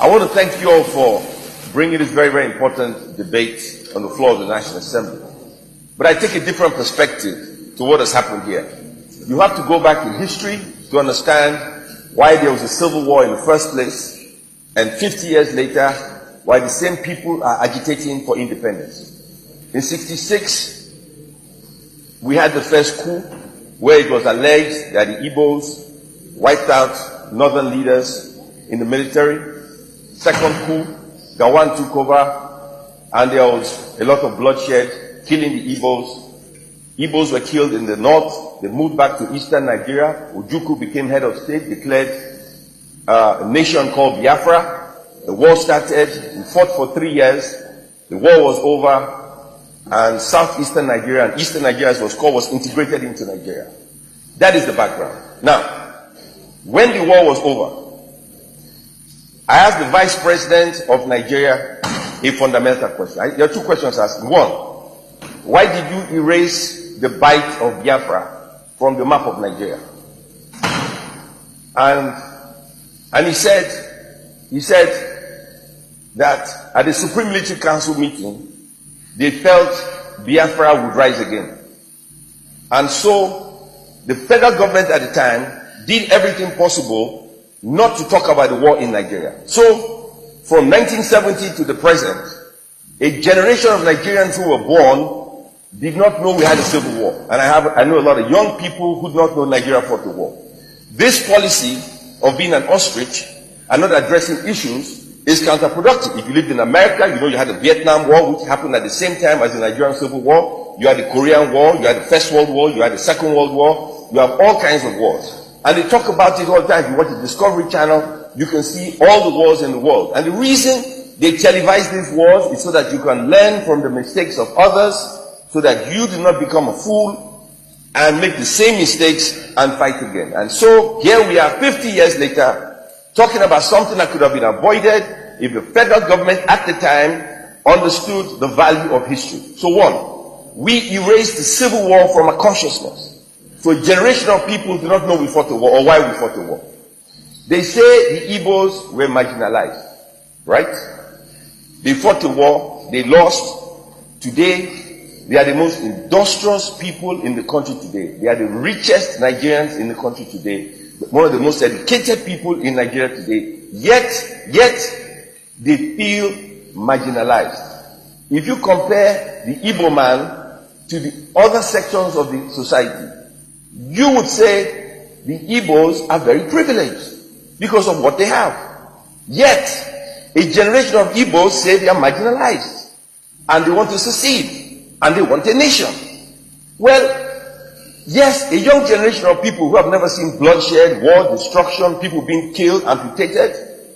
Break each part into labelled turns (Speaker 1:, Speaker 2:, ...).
Speaker 1: I want to thank you all for bringing this very, very important debate on the floor of the National Assembly. But I take a different perspective to what has happened here. You have to go back in history to understand why there was a civil war in the first place, and 50 years later, why the same people are agitating for independence. In '66, we had the first coup, where it was alleged that the Igbos wiped out northern leaders in the military. Second coup, Gowon took over, and there was a lot of bloodshed, killing the Igbos. Igbos were killed in the north. They moved back to eastern Nigeria. Ojukwu became head of state, declared a nation called Biafra. The war started. We fought for 3 years. The war was over, and southeastern Nigeria and eastern Nigeria, as it was called, was integrated into Nigeria. That is the background. Now, when the war was over, I asked the Vice President of Nigeria a fundamental question. There are two questions asked. One, why did you erase the bite of Biafra from the map of Nigeria? And he said that at the Supreme Military Council meeting, they felt Biafra would rise again. And so the federal government at the time did everything possible not to talk about the war in Nigeria. So from 1970 to the present, a generation of Nigerians who were born did not know we had a civil war. And I know a lot of young people who do not know Nigeria fought the war. This policy of being an ostrich and not addressing issues is counterproductive. If you lived in America, you know you had the Vietnam War, which happened at the same time as the Nigerian Civil War. You had the Korean War, you had the First World War, you had the Second World War. You have all kinds of wars. And they talk about it all the time. If you watch the Discovery Channel, you can see all the wars in the world. And the reason they televise these wars is so that you can learn from the mistakes of others, so that you do not become a fool and make the same mistakes and fight again. And so here we are 50 years later, talking about something that could have been avoided if the federal government at the time understood the value of history. So one, we erased the Civil War from our consciousness. So a generation of people do not know we fought the war or why we fought the war. They say the Igbos were marginalized, right? They fought the war, they lost. Today, they are the most industrious people in the country today. They are the richest Nigerians in the country today. One of the most educated people in Nigeria today. Yet, they feel marginalized. If you compare the Igbo man to the other sections of the society, you would say the Igbos are very privileged because of what they have. Yet, a generation of Igbos say they are marginalized and they want to secede and they want a nation. Well, yes, a young generation of people who have never seen bloodshed, war, destruction, people being killed, amputated,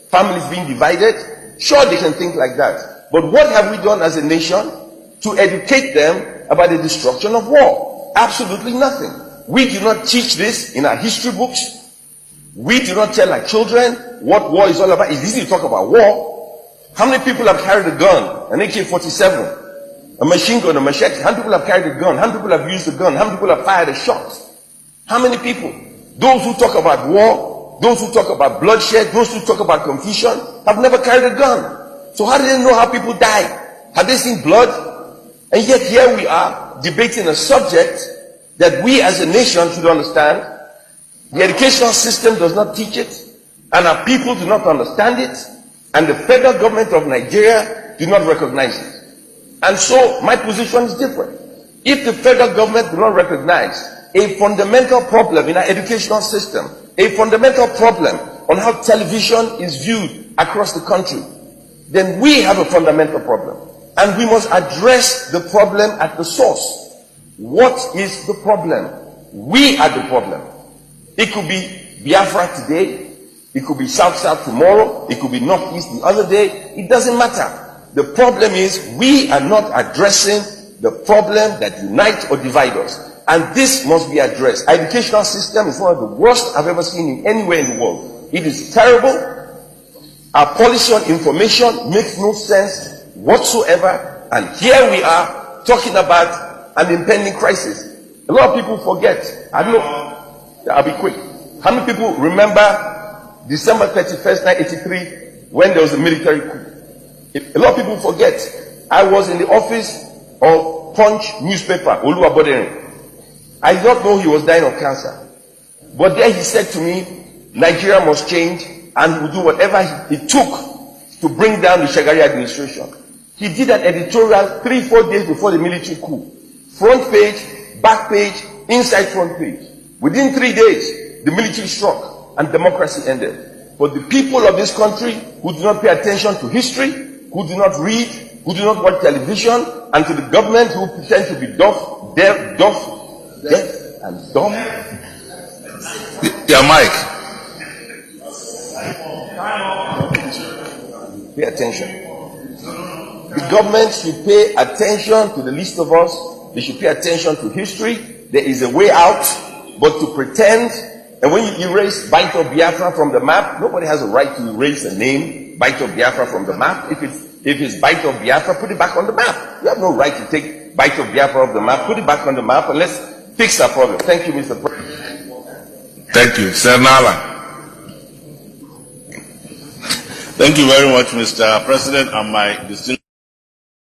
Speaker 1: families being divided, sure they can think like that. But what have we done as a nation to educate them about the destruction of war? Absolutely nothing. We do not teach this in our history books. We do not tell our children what war is all about. It's easy to talk about war. How many people have carried a gun, an AK-47, a machine gun, a machete? How many people have carried a gun? How many people have used a gun? How many people have fired a shot? How many people? Those who talk about war, those who talk about bloodshed, those who talk about confusion, have never carried a gun. So how do they know how people die? Have they seen blood? And yet here we are debating a subject that we as a nation should understand. The educational system does not teach it, and our people do not understand it, and the federal government of Nigeria do not recognize it. And so my position is different. If the federal government do not recognize a fundamental problem in our educational system, a fundamental problem on how television is viewed across the country, then we have a fundamental problem. And we must address the problem at the source. What is the problem? We are the problem. It could be Biafra today. It could be South-South tomorrow. It could be North-East the other day. It doesn't matter. The problem is we are not addressing the problem that unites or divides us. And this must be addressed. Our educational system is one of the worst I've ever seen in anywhere in the world. It is terrible. Our policy on information makes no sense whatsoever. And here we are talking about an impending crisis. A lot of people forget. I don't know. I'll be quick. How many people remember December 31st, 1983, when there was a military coup. A lot of people forget. I was in the office of Punch newspaper, Oluwabodere. I did not know he was dying of cancer. But there he said to me, Nigeria must change, and he will do whatever it took to bring down the Shagari administration. He did an editorial 3-4 days before the military coup. Front page, back page, inside front page. Within 3 days, the military struck and democracy ended. But the people of this country who do not pay attention to history, who do not read, who do not watch television, and to the government who pretend to be deaf and dumb.
Speaker 2: Yeah, Mike.
Speaker 1: Pay attention. The government should pay attention to the least of us. They should pay attention to history. There is a way out, but to pretend, and when you erase Bight of Biafra from the map, nobody has a right to erase the name Bight of Biafra from the map. If it's Bight of Biafra, put it back on the map. You have no right to take Bight of Biafra off the map. Put it back on the map and let's fix our problem. Thank you, Mr. President.
Speaker 2: Thank you. Sir Nala.
Speaker 3: Thank you very much, Mr. President, and my distinguished